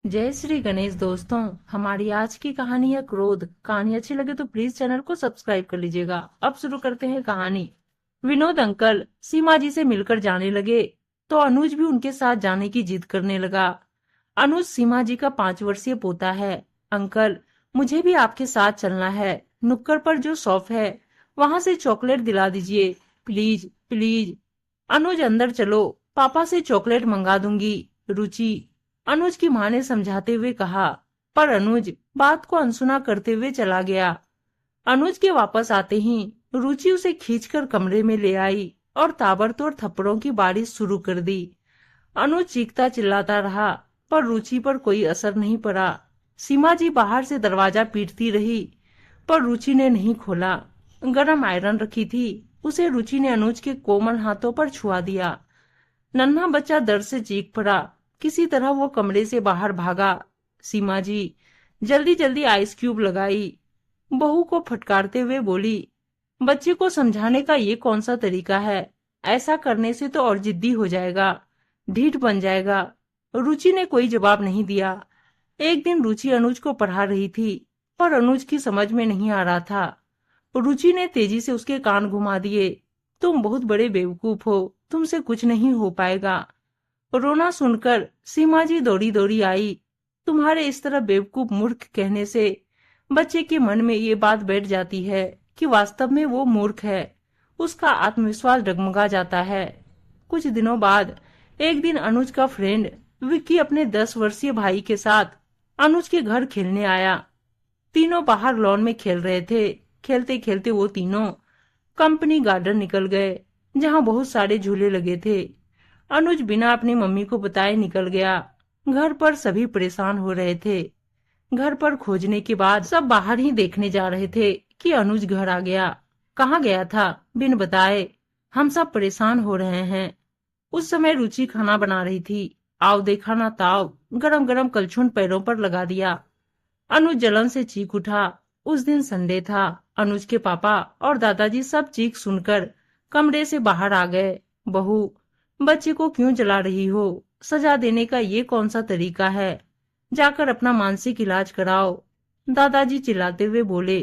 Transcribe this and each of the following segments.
जय श्री गणेश दोस्तों। हमारी आज की कहानी है क्रोध। कहानी अच्छी लगे तो प्लीज चैनल को सब्सक्राइब कर लीजिएगा। अब शुरू करते हैं कहानी। विनोद अंकल सीमा जी से मिलकर जाने लगे तो अनुज भी उनके साथ जाने की जिद करने लगा। अनुज सीमा जी का 5 वर्षीय पोता है। अंकल, मुझे भी आपके साथ चलना है। नुक्कड़ पर जो शॉप है वहां से चॉकलेट दिला दीजिए, प्लीज प्लीज। अनुज, अंदर चलो, पापा से चॉकलेट मंगा दूंगी। रुचि, अनुज की माँ ने समझाते हुए कहा, पर अनुज बात को अनसुना करते हुए चला गया। अनुज के वापस आते ही रुचि उसे खींचकर कमरे में ले आई और ताबड़तोड़ थप्पड़ों की बारिश शुरू कर दी। अनुज चीखता चिल्लाता रहा, पर रुचि पर कोई असर नहीं पड़ा। सीमा जी बाहर से दरवाजा पीटती रही, पर रुचि ने नहीं खोला। गरम आयरन रखी थी, उसे रुचि ने अनुज के कोमल हाथों पर छुआ दिया। नन्हा बच्चा दर्द से चीख पड़ा। किसी तरह वो कमरे से बाहर भागा। सीमा जी जल्दी जल्दी आइस क्यूब लगाई। बहू को फटकारते हुए बोली, बच्चे को समझाने का ये कौन सा तरीका है? ऐसा करने से तो और जिद्दी हो जाएगा, ढीठ बन जाएगा। रुचि ने कोई जवाब नहीं दिया। एक दिन रुचि अनुज को पढ़ा रही थी, पर अनुज की समझ में नहीं आ रहा था। रुचि ने तेजी से उसके कान घुमा दिए। तुम बहुत बड़े बेवकूफ हो, तुमसे कुछ नहीं हो पाएगा। रोना सुनकर सीमा जी दौड़ी दौड़ी आई। तुम्हारे इस तरह बेवकूफ मूर्ख कहने से बच्चे के मन में ये बात बैठ जाती है कि वास्तव में वो मूर्ख है। उसका आत्मविश्वास डगमगा जाता है। कुछ दिनों बाद एक दिन अनुज का फ्रेंड विक्की अपने 10 वर्षीय भाई के साथ अनुज के घर खेलने आया। तीनों बाहर लॉन में खेल रहे थे। खेलते खेलते वो तीनों कंपनी गार्डन निकल गए, जहाँ बहुत सारे झूले लगे थे। अनुज बिना अपनी मम्मी को बताए निकल गया। घर पर सभी परेशान हो रहे थे। घर पर खोजने के बाद सब बाहर ही देखने जा रहे थे कि अनुज घर आ गया। कहाँ गया था बिन बताए? हम सब परेशान हो रहे हैं। उस समय रुचि खाना बना रही थी। आओ देखा ना ताव, गरम गरम कलछुन पैरों पर लगा दिया। अनुज जलन से चीख उठा। उस दिन संडे था। अनुज के पापा और दादाजी सब चीख सुनकर कमरे से बाहर आ गए। बहू, बच्चे को क्यों जला रही हो? सजा देने का ये कौन सा तरीका है? जाकर अपना मानसिक इलाज कराओ। दादाजी चिल्लाते हुए बोले।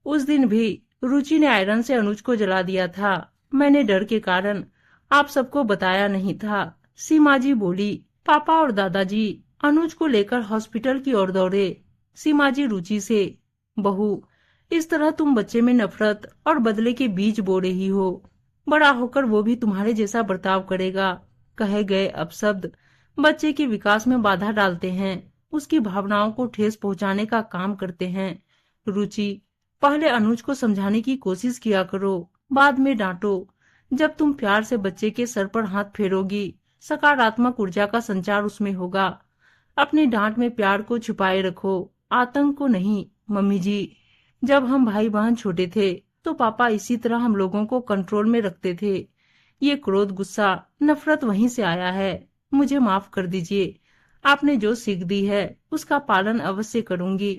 उस दिन भी रुचि ने आयरन से अनुज को जला दिया था। मैंने डर के कारण आप सबको बताया नहीं था। सीमा जी बोली। पापा और दादाजी अनुज को लेकर हॉस्पिटल की ओर दौड़े। सीमा जी रुचि से, बहू, इस तरह तुम बच्चे में नफरत और बदले के बीज बो रही हो। बड़ा होकर वो भी तुम्हारे जैसा बर्ताव करेगा। कहे गए अपशब्द बच्चे के विकास में बाधा डालते हैं, उसकी भावनाओं को ठेस पहुंचाने का काम करते हैं। रुचि, पहले अनुज को समझाने की कोशिश किया करो, बाद में डांटो। जब तुम प्यार से बच्चे के सर पर हाथ फेरोगी, सकारात्मक ऊर्जा का संचार उसमें होगा। अपनी डांट में प्यार को छुपाए रखो, आतंक को नहीं। मम्मी जी, जब हम भाई बहन छोटे थे तो पापा इसी तरह हम लोगों को कंट्रोल में रखते थे। ये क्रोध, गुस्सा, नफरत वहीं से आया है। मुझे माफ कर दीजिए। आपने जो सीख दी है उसका पालन अवश्य करूंगी।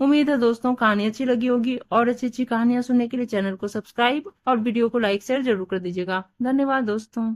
उम्मीद है दोस्तों कहानी अच्छी लगी होगी, और अच्छी अच्छी कहानियां सुनने के लिए चैनल को सब्सक्राइब और वीडियो को लाइक शेयर जरूर कर दीजिएगा। धन्यवाद दोस्तों।